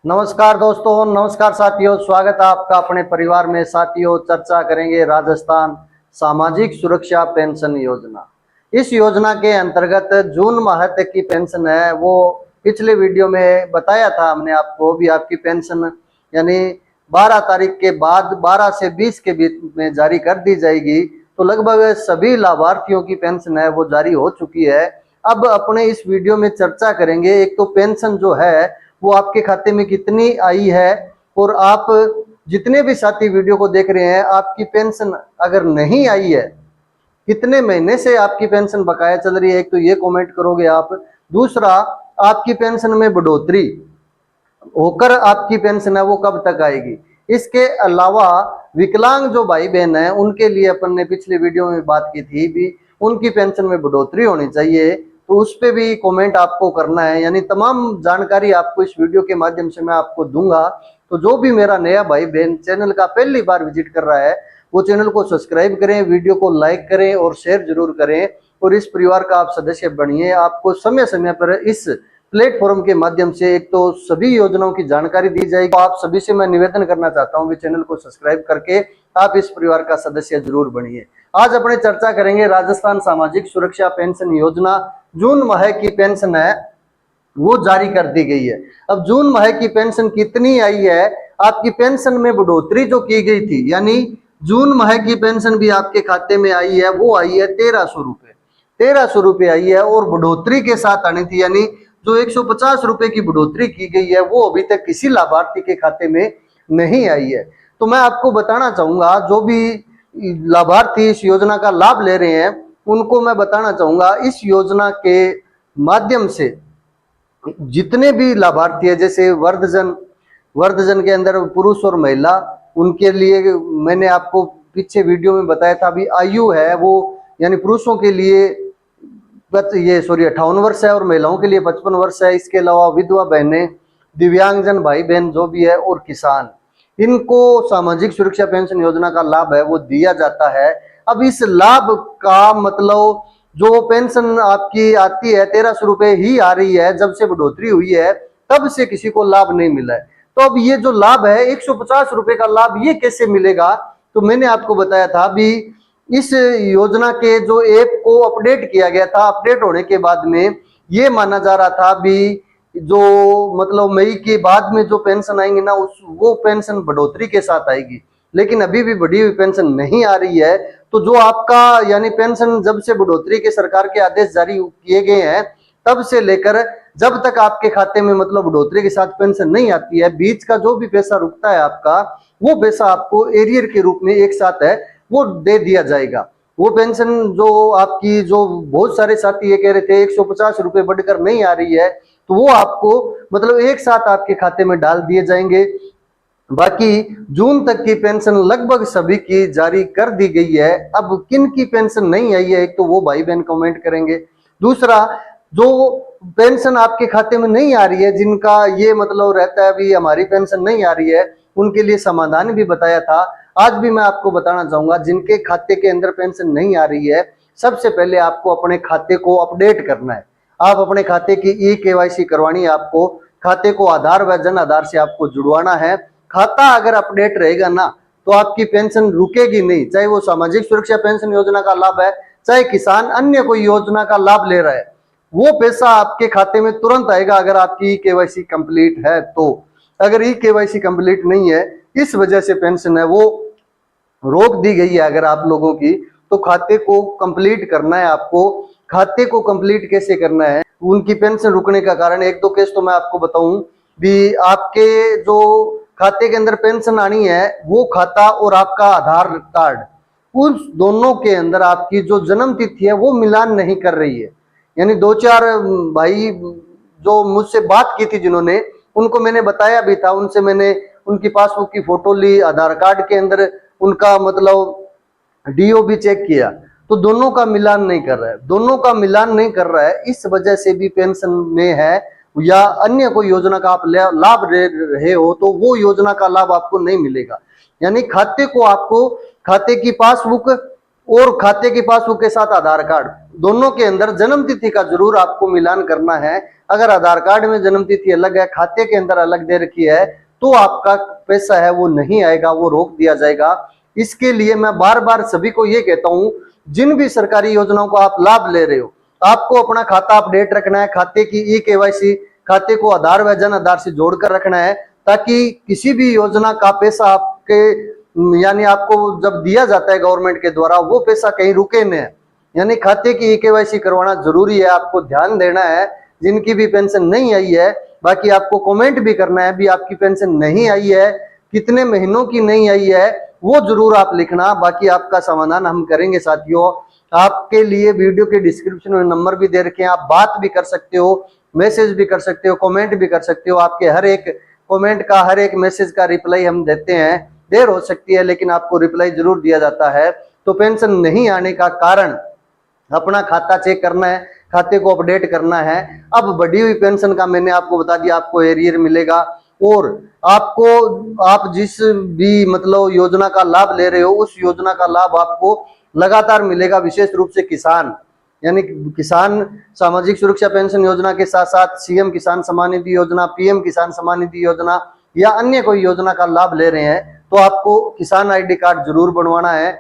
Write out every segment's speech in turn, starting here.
नमस्कार दोस्तों, नमस्कार साथियों, स्वागत है आपका अपने परिवार में। साथियों, चर्चा करेंगे राजस्थान सामाजिक सुरक्षा पेंशन योजना। इस योजना के अंतर्गत जून माह तक की पेंशन है, वो पिछले वीडियो में बताया था हमने आपको। भी आपकी पेंशन यानी 12 तारीख के बाद 12 से 20 के बीच में जारी कर दी जाएगी। तो लगभग सभी लाभार्थियों की पेंशन है वो जारी हो चुकी है। अब अपने इस वीडियो में चर्चा करेंगे, एक तो पेंशन जो है वो आपके खाते में कितनी आई है, और आप जितने भी साथी वीडियो को देख रहे हैं, आपकी पेंशन अगर नहीं आई है, कितने महीने से आपकी पेंशन बकाया चल रही है, एक तो ये कमेंट करोगे आप। दूसरा, आपकी पेंशन में बढ़ोतरी होकर आपकी पेंशन है वो कब तक आएगी। इसके अलावा विकलांग जो भाई बहन है उनके लिए अपन ने पिछले वीडियो में बात की थी, भी उनकी पेंशन में बढ़ोतरी होनी चाहिए, तो उस पे भी कमेंट आपको करना है। यानी तमाम जानकारी आपको इस वीडियो के माध्यम से मैं आपको दूंगा। तो जो भी मेरा नया भाई बहन चैनल का पहली बार विजिट कर रहा है, वो चैनल को सब्सक्राइब करें, वीडियो को लाइक करें और शेयर जरूर करें, और इस परिवार का आप सदस्य बनिए। आपको समय समय पर इस प्लेटफॉर्म के माध्यम से एक तो सभी योजनाओं की जानकारी दी जाएगी। तो आप सभी से मैं निवेदन करना चाहता हूं कि चैनल को सब्सक्राइब करके आप इस परिवार का सदस्य जरूर बनिए। आज अपने चर्चा करेंगे राजस्थान सामाजिक सुरक्षा पेंशन योजना। जून माह की पेंशन है वो जारी कर दी गई है। अब जून माह की पेंशन कितनी आई है, आपकी पेंशन में बढ़ोतरी जो की गई थी, यानी जून माह की पेंशन भी आपके खाते में आई है, वो आई है 1300 रुपए। 1300 रुपए आई है, और बढ़ोतरी के साथ आनी थी, यानी जो 150 रुपए की बढ़ोतरी की गई है वो अभी तक किसी लाभार्थी के खाते में नहीं आई है। तो मैं आपको बताना चाहूंगा, जो भी लाभार्थी इस योजना का लाभ ले रहे हैं उनको मैं बताना चाहूंगा, इस योजना के माध्यम से जितने भी लाभार्थी है, जैसे वर्धजन के अंदर पुरुष और महिला, उनके लिए मैंने आपको पीछे वीडियो में बताया था। अभी आयु है वो, यानी पुरुषों के लिए 58 वर्ष है और महिलाओं के लिए 55 वर्ष है। इसके अलावा विधवा बहनें, दिव्यांगजन भाई बहन जो भी है, और किसान, इनको सामाजिक सुरक्षा पेंशन योजना का लाभ है वो दिया जाता है। अब इस लाभ का मतलब, जो पेंशन आपकी आती है 1300 रुपए ही आ रही है, जब से बढ़ोतरी हुई है तब से किसी को लाभ नहीं मिला है। तो अब ये जो लाभ है 150 रुपए का लाभ ये कैसे मिलेगा, तो मैंने आपको बताया था भी इस योजना के जो ऐप को अपडेट किया गया था, अपडेट होने के बाद में ये माना जा रहा था भी जो मतलब मई के बाद में जो पेंशन आएंगी ना, उस वो पेंशन बढ़ोतरी के साथ आएगी, लेकिन अभी भी बढ़ी हुई पेंशन नहीं आ रही है। तो जो आपका यानी पेंशन जब से बढ़ोतरी के सरकार के आदेश जारी किए गए हैं तब से लेकर जब तक आपके खाते में मतलब बढ़ोतरी के साथ पेंशन नहीं आती है, बीच का जो भी पैसा रुकता है आपका, वो पैसा आपको एरियर के रूप में एक साथ है वो दे दिया जाएगा। वो पेंशन जो आपकी, जो बहुत सारे साथी ये कह रहे थे 150 रुपए बढ़कर नहीं आ रही है, तो वो आपको मतलब एक साथ आपके खाते में डाल दिए जाएंगे। बाकी जून तक की पेंशन लगभग सभी की जारी कर दी गई है। अब किन की पेंशन नहीं आई है, एक तो वो भाई बहन कमेंट करेंगे। दूसरा, जो पेंशन आपके खाते में नहीं आ रही है, जिनका ये मतलब रहता है भी हमारी पेंशन नहीं आ रही है, उनके लिए समाधान भी बताया था। आज भी मैं आपको बताना चाहूंगा, जिनके खाते के अंदर पेंशन नहीं आ रही है, सबसे पहले आपको अपने खाते को अपडेट करना है। आप अपने खाते की KYC करवानी है, आपको खाते को आधार व जन आधार से आपको जुड़वाना है। खाता अगर अपडेट रहेगा ना, तो आपकी पेंशन रुकेगी नहीं, चाहे वो सामाजिक सुरक्षा पेंशन योजना का लाभ है, चाहे किसान अन्य कोई योजना का लाभ ले रहा है, वो पैसा आपके खाते में तुरंत आएगा अगर आपकी KYC कंप्लीट है। तो अगर KYC कंप्लीट नहीं है, इस वजह से पेंशन है वो रोक दी गई है अगर आप लोगों की, तो खाते को कंप्लीट करना है आपको। खाते को कंप्लीट कैसे करना है, उनकी पेंशन रुकने का कारण एक दो केस तो मैं आपको बताऊं भी। आपके जो खाते के अंदर पेंशन आनी है, वो खाता और आपका आधार कार्ड, उन दोनों के अंदर आपकी जो जन्म तिथि है वो मिलान नहीं कर रही है। यानी 2-4 भाई जो मुझसे बात की थी जिन्होंने, उनको मैंने बताया भी था, उनसे मैंने उनकी पासबुक की फोटो ली, आधार कार्ड के अंदर उनका मतलब DO भी चेक किया, तो दोनों का मिलान नहीं कर रहा है, दोनों का मिलान नहीं कर रहा है। इस वजह से भी पेंशन में है, या अन्य कोई योजना का आप लाभ ले रहे हो तो वो योजना का लाभ आपको नहीं मिलेगा। यानी खाते को आपको, खाते की पासबुक और खाते की पासबुक के साथ आधार कार्ड दोनों के अंदर जन्म तिथि का जरूर आपको मिलान करना है, अगर आधार कार्ड में जन्म तिथि अलग है, खाते के अंदर अलग दे रखी है, तो आपका पैसा है वो नहीं आएगा, वो रोक दिया जाएगा। इसके लिए मैं बार बार सभी को ये कहता हूं, जिन भी सरकारी योजनाओं को आप लाभ ले रहे हो, आपको अपना खाता अपडेट रखना है, खाते की ई-केवाईसी, खाते को आधार व जन आधार से जोड़कर रखना है, ताकि किसी भी योजना का पैसा आपके यानी आपको जब दिया जाता है गवर्नमेंट के द्वारा, वो पैसा कहीं रुके नहीं। यानी खाते की ई-केवाईसी करवाना जरूरी है, आपको ध्यान देना है। जिनकी भी पेंशन नहीं आई है, बाकी आपको कमेंट भी करना है भी आपकी पेंशन नहीं आई है, कितने महीनों की नहीं आई है, वो जरूर आप लिखना। बाकी आपका समाधान हम करेंगे साथियों। आपके लिए वीडियो के डिस्क्रिप्शन में नंबर भी दे रखे हैं, आप बात भी कर सकते हो, मैसेज भी कर सकते हो, कमेंट भी कर सकते हो। आपके हर एक कमेंट का, हर एक मैसेज का रिप्लाई हम देते हैं। देर हो सकती है लेकिन आपको रिप्लाई जरूर दिया जाता है। तो पेंशन नहीं आने का कारण अपना खाता चेक करना है, खाते को अपडेट करना है। अब बढ़ी हुई पेंशन का मैंने आपको बता दिया, आपको एरियर मिलेगा, और आपको आप जिस भी मतलब योजना का लाभ ले रहे हो, उस योजना का लाभ आपको लगातार मिलेगा। विशेष रूप से किसान, यानी किसान सामाजिक सुरक्षा पेंशन योजना के साथ साथ सीएम किसान सम्मान निधि योजना, पीएम किसान सम्मान निधि योजना या अन्य कोई योजना का लाभ ले रहे हैं, तो आपको किसान आईडी कार्ड जरूर बनवाना है।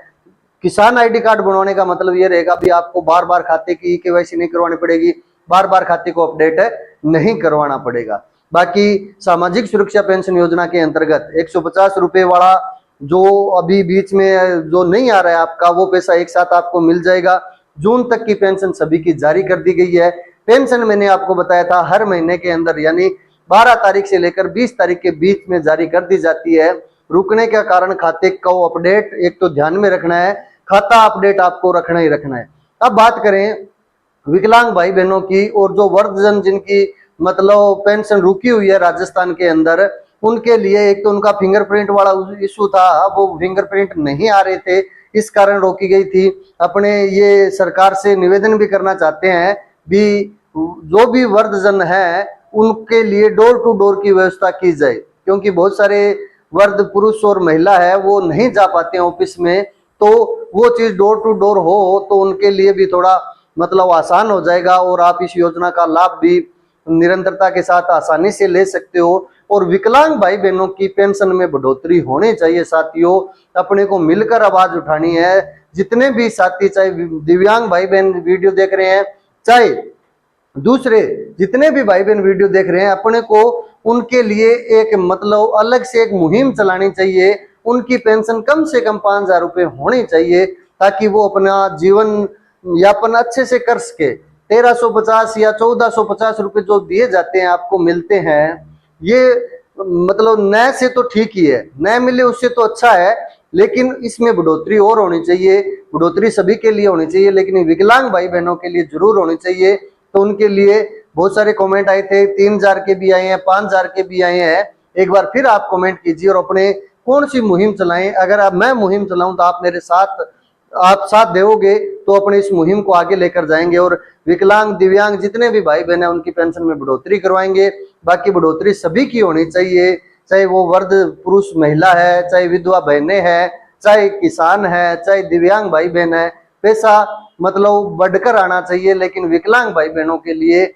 किसान आईडी कार्ड बनवाने का मतलब ये रहेगा भी आपको बार बार खाते की केवाईसी नहीं करवानी पड़ेगी, बार बार खाते को अपडेट नहीं करवाना पड़ेगा। बाकी सामाजिक सुरक्षा पेंशन योजना के अंतर्गत 150 रुपए वाला जो अभी बीच में जो नहीं आ रहा है आपका, वो पैसा एक साथ आपको मिल जाएगा। जून तक की पेंशन सभी की जारी कर दी गई है। पेंशन मैंने आपको बताया था हर महीने के अंदर यानी 12 तारीख से लेकर 20 तारीख के बीच में जारी कर दी जाती है। रुकने का कारण खाते को अपडेट एक तो ध्यान में रखना है, खाता अपडेट आपको रखना ही रखना है। अब बात करें विकलांग भाई बहनों की, और जो वृद्धजन जिनकी मतलब पेंशन रुकी हुई है राजस्थान के अंदर, उनके लिए एक तो उनका फिंगरप्रिंट वाला इशू था, वो फिंगरप्रिंट नहीं आ रहे थे, इस कारण रोकी गई थी। अपने ये सरकार से निवेदन भी करना चाहते हैं भी जो भी वृद्धजन है उनके लिए डोर टू डोर की व्यवस्था की जाए, क्योंकि बहुत सारे वृद्ध पुरुष और महिला है वो नहीं जा पाते हैं ऑफिस में, तो वो चीज डोर टू डोर हो तो उनके लिए भी थोड़ा मतलब आसान हो जाएगा, और आप इस योजना का लाभ भी निरंतरता के साथ आसानी से ले सकते हो। और विकलांग भाई बहनों की पेंशन में बढ़ोतरी होनी चाहिए साथियों, अपने को मिलकर आवाज उठानी है। जितने भी साथी, चाहे दिव्यांग भाई बहन वीडियो देख रहे हैं, चाहे दूसरे जितने भी भाई बहन वीडियो देख रहे हैं, अपने को उनके लिए एक मतलब अलग से एक मुहिम चलानी चाहिए। उनकी पेंशन कम से कम 5,000 रुपए होनी चाहिए, ताकि वो अपना जीवन यापन अच्छे से कर सके। 1350 या 1450 रुपए जो दिए जाते हैं आपको मिलते हैं, ये मतलब नए से तो ठीक ही है, नए मिले उससे तो अच्छा है, लेकिन इसमें बढ़ोतरी और होनी चाहिए। बढ़ोतरी सभी के लिए होनी चाहिए, लेकिन विकलांग भाई बहनों के लिए जरूर होनी चाहिए। तो उनके लिए बहुत सारे कमेंट आए थे, 3,000 के भी आए हैं, 5,000 के भी आए हैं। एक बार फिर आप कमेंट कीजिए और अपने कौन सी मुहिम चलाएं। अगर आप मैं मुहिम चलाऊं तो आप मेरे साथ, आप साथ दोगे तो अपने इस मुहिम को आगे लेकर जाएंगे, और विकलांग दिव्यांग जितने भी भाई बहन हैं उनकी पेंशन में बढ़ोतरी करवाएंगे। बाकी बढ़ोतरी सभी की होनी चाहिए, चाहे वो वृद्ध पुरुष महिला है, चाहे विधवा बहनें हैं, चाहे किसान है, चाहे दिव्यांग भाई बहन है। पैसा मतलब बढ़कर आना चाहिए, लेकिन विकलांग भाई बहनों के लिए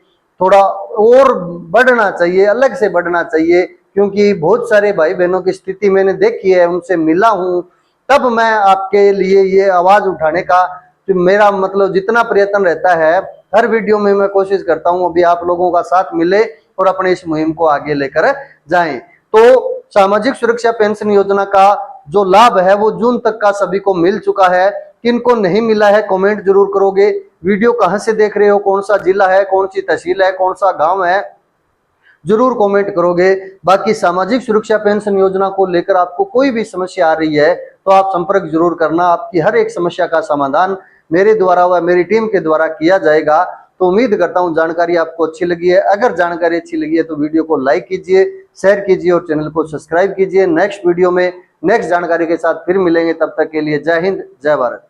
थोड़ा और बढ़ना चाहिए, अलग से बढ़ना चाहिए, क्योंकि बहुत सारे भाई बहनों की स्थिति मैंने देखी है, उनसे मिला हूं, तब मैं आपके लिए ये आवाज उठाने का मेरा मतलब जितना प्रयत्न रहता है, हर वीडियो में मैं कोशिश करता हूं अभी आप लोगों का साथ मिले और अपने इस मुहिम को आगे लेकर जाएं। तो सामाजिक सुरक्षा पेंशन योजना का जो लाभ है वो जून तक का सभी को मिल चुका है। किनको नहीं मिला है कमेंट जरूर करोगे। वीडियो कहां से देख रहे हो, कौन सा जिला है, कौन सी तहसील है, कौन सा गांव है, जरूर कमेंट करोगे। बाकी सामाजिक सुरक्षा पेंशन योजना को लेकर आपको कोई भी समस्या आ रही है तो आप संपर्क जरूर करना। आपकी हर एक समस्या का समाधान मेरे द्वारा व मेरी टीम के द्वारा किया जाएगा। तो उम्मीद करता हूं जानकारी आपको अच्छी लगी है। अगर जानकारी अच्छी लगी है तो वीडियो को लाइक कीजिए, शेयर कीजिए और चैनल को सब्सक्राइब कीजिए। नेक्स्ट वीडियो में नेक्स्ट जानकारी के साथ फिर मिलेंगे, तब तक के लिए जय हिंद, जय भारत।